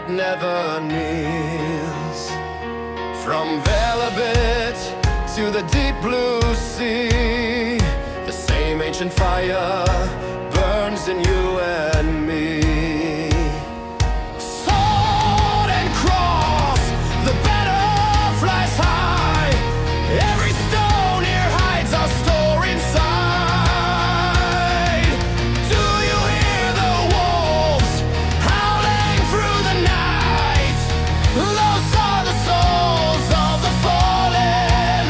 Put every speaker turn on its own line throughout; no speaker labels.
that never kneels. From Velebit to the deep blue sea, the same ancient fire burns in you and me. Sword and cross, the banner flies high. Every stone here hides our story inside. Do you hear the wolves howling through the night? Those are the souls of the fallen,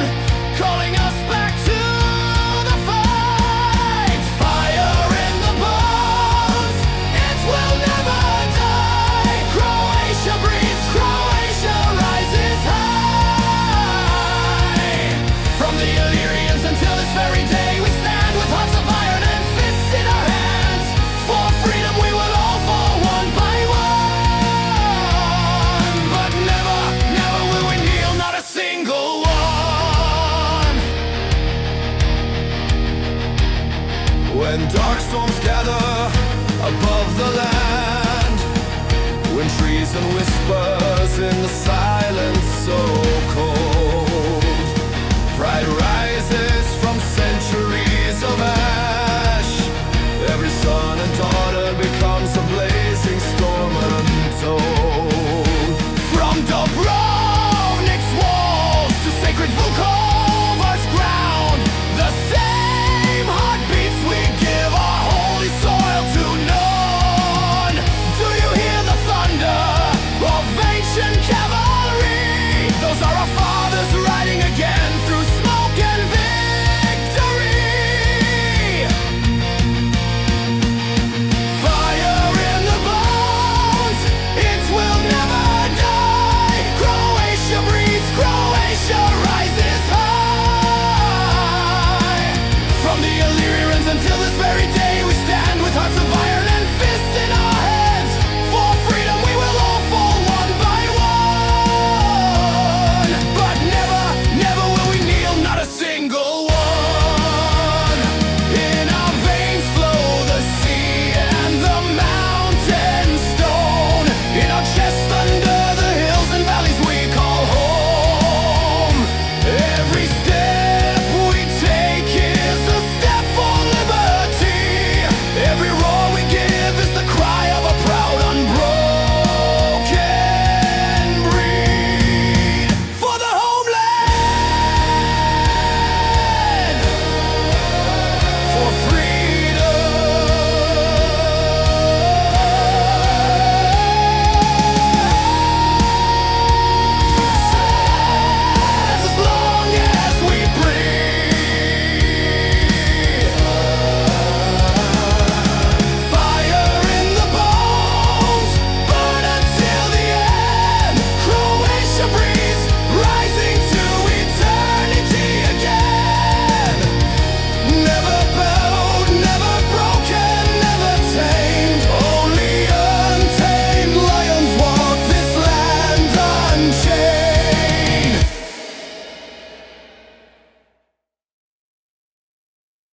calling us back to the fight. Fire in the bones, it will never die. Croatia breathes, Croatia rises high. From the Illyrians until this very day, we stand with hearts of iron and fists in our hands. For freedom we will all fall one by one. But never, never will we kneel, not a single one. When dark storms gather above the land, when treason whispers in the silence so cold,